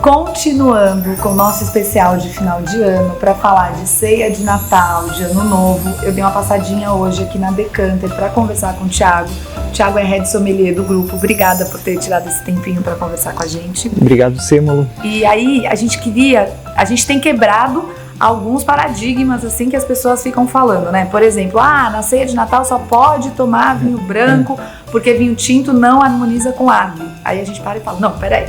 Continuando com o nosso especial de final de ano, para falar de ceia de Natal, de Ano Novo, eu dei uma passadinha hoje aqui na Decanter para conversar com o Thiago. O Thiago é head sommelier do grupo. Obrigada por ter tirado esse tempinho para conversar com a gente. Obrigado, Sêmolo. E aí, a gente tem quebrado alguns paradigmas assim que as pessoas ficam falando, né? Por exemplo, na ceia de Natal só pode tomar vinho branco porque vinho tinto não harmoniza com ave. Aí a gente para e fala, não, peraí,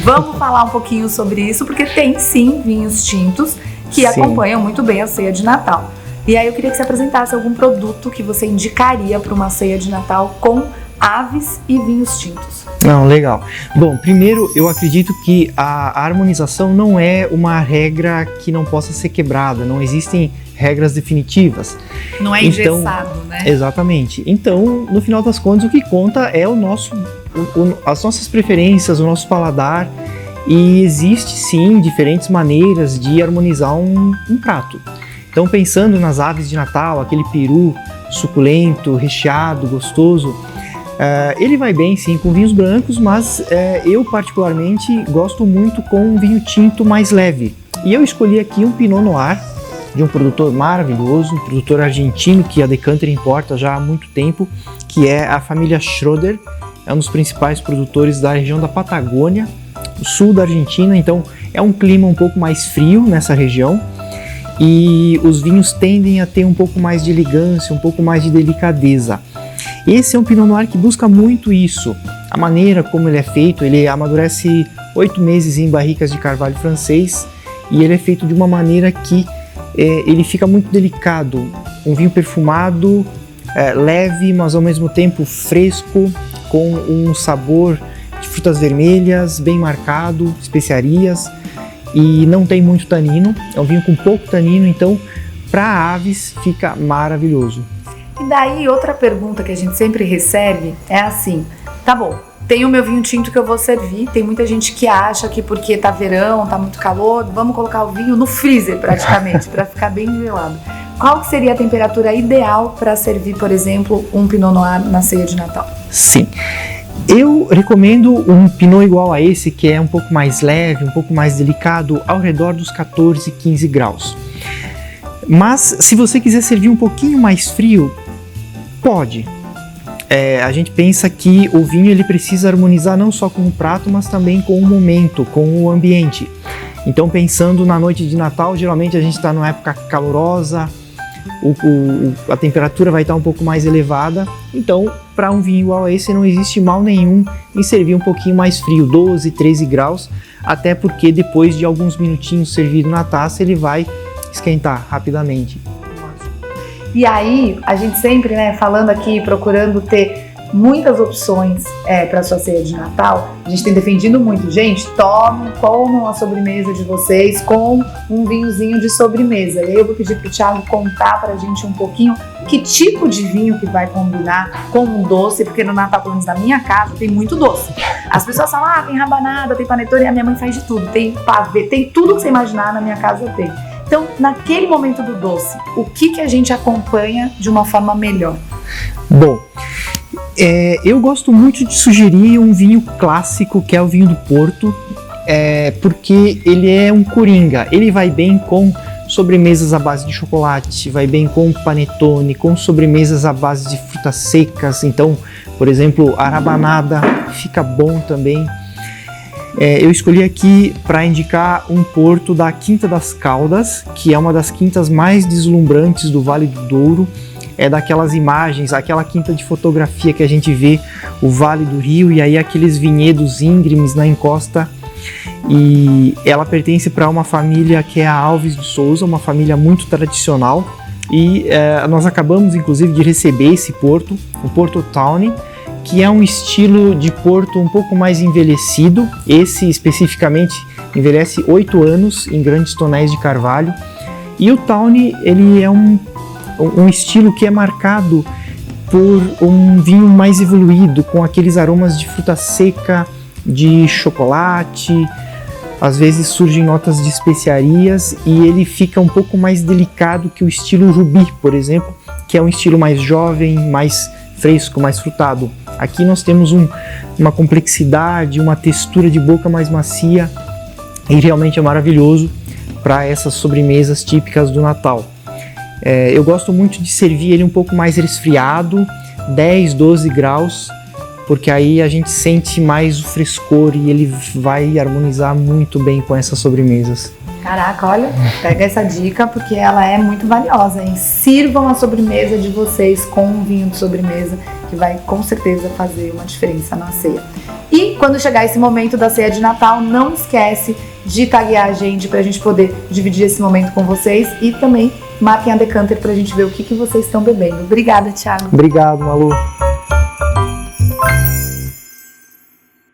vamos falar um pouquinho sobre isso, porque tem sim vinhos tintos que acompanham muito bem a ceia de Natal. E aí eu queria que você apresentasse algum produto que você indicaria para uma ceia de Natal com aves e vinhos tintos. Não, legal. Bom, primeiro eu acredito que a harmonização não é uma regra que não possa ser quebrada, não existem regras definitivas. Não é engessado, né? Exatamente. Então, no final das contas, o que conta é as nossas preferências, o nosso paladar, e existe sim diferentes maneiras de harmonizar um prato. Então, pensando nas aves de Natal, aquele peru suculento, recheado, gostoso, ele vai bem sim com vinhos brancos, mas eu particularmente gosto muito com um vinho tinto mais leve. E eu escolhi aqui um Pinot Noir, de um produtor maravilhoso, um produtor argentino que a Decanter importa já há muito tempo, que é a família Schroeder. É um dos principais produtores da região da Patagônia, o sul da Argentina, então é um clima um pouco mais frio nessa região e os vinhos tendem a ter um pouco mais de elegância, um pouco mais de delicadeza. Esse é um Pinot Noir que busca muito isso. A maneira como ele é feito, ele amadurece 8 meses em barricas de carvalho francês e ele é feito de uma maneira que ele fica muito delicado. Um vinho perfumado, leve, mas ao mesmo tempo fresco, com um sabor de frutas vermelhas, bem marcado, especiarias, e não tem muito tanino. É um vinho com pouco tanino, então para aves fica maravilhoso. E daí, outra pergunta que a gente sempre recebe é assim, tá bom, tem o meu vinho tinto que eu vou servir, tem muita gente que acha que porque tá verão, tá muito calor, vamos colocar o vinho no freezer praticamente, para ficar bem gelado. Qual que seria a temperatura ideal para servir, por exemplo, um Pinot Noir na ceia de Natal? Sim, eu recomendo um Pinot igual a esse, que é um pouco mais leve, um pouco mais delicado, ao redor dos 14, 15 graus. Mas se você quiser servir um pouquinho mais frio, pode. A gente pensa que o vinho ele precisa harmonizar não só com o prato, mas também com o momento, com o ambiente. Então, pensando na noite de Natal, geralmente a gente está numa época calorosa, a temperatura vai estar um pouco mais elevada. Então, para um vinho igual a esse, não existe mal nenhum em servir um pouquinho mais frio, 12, 13 graus, até porque depois de alguns minutinhos servido na taça, ele vai esquentar rapidamente. E aí, a gente sempre, falando aqui, procurando ter muitas opções para sua ceia de Natal, a gente tem defendido muito, gente, comam a sobremesa de vocês com um vinhozinho de sobremesa. E aí eu vou pedir pro Thiago contar pra gente um pouquinho que tipo de vinho que vai combinar com um doce, porque no Natal, pelo menos na minha casa, tem muito doce. As pessoas falam, tem rabanada, tem panetone, e a minha mãe faz de tudo, tem pavê, tem tudo que você imaginar na minha casa tem. Então, naquele momento do doce, o que a gente acompanha de uma forma melhor? Bom, eu gosto muito de sugerir um vinho clássico, que é o vinho do Porto, porque ele é um coringa. Ele vai bem com sobremesas à base de chocolate, vai bem com panetone, com sobremesas à base de frutas secas. Então, por exemplo, a rabanada fica bom também. Eu escolhi aqui para indicar um Porto da Quinta das Caldas, que é uma das quintas mais deslumbrantes do Vale do Douro. É daquelas imagens, aquela quinta de fotografia que a gente vê o Vale do Rio e aí aqueles vinhedos íngremes na encosta. E ela pertence para uma família que é a Alves de Souza, uma família muito tradicional. E nós acabamos inclusive de receber esse Porto, o Porto Tawny, que é um estilo de Porto um pouco mais envelhecido. Esse especificamente envelhece 8 anos em grandes tonéis de carvalho. E o Tawny, ele é um estilo que é marcado por um vinho mais evoluído, com aqueles aromas de fruta seca, de chocolate, às vezes surgem notas de especiarias e ele fica um pouco mais delicado que o estilo Rubi, por exemplo, que é um estilo mais jovem, mais fresco, mais frutado. Aqui nós temos uma complexidade, uma textura de boca mais macia e realmente é maravilhoso para essas sobremesas típicas do Natal. Eu gosto muito de servir ele um pouco mais resfriado, 10, 12 graus, porque aí a gente sente mais o frescor e ele vai harmonizar muito bem com essas sobremesas. Caraca, olha, pega essa dica porque ela é muito valiosa, hein? Sirvam a sobremesa de vocês com um vinho de sobremesa, que vai com certeza fazer uma diferença na ceia. E quando chegar esse momento da ceia de Natal, não esquece de taguear a gente pra gente poder dividir esse momento com vocês e também marquem a Decanter pra gente ver o que vocês estão bebendo. Obrigada, Thiago. Obrigado, Malu.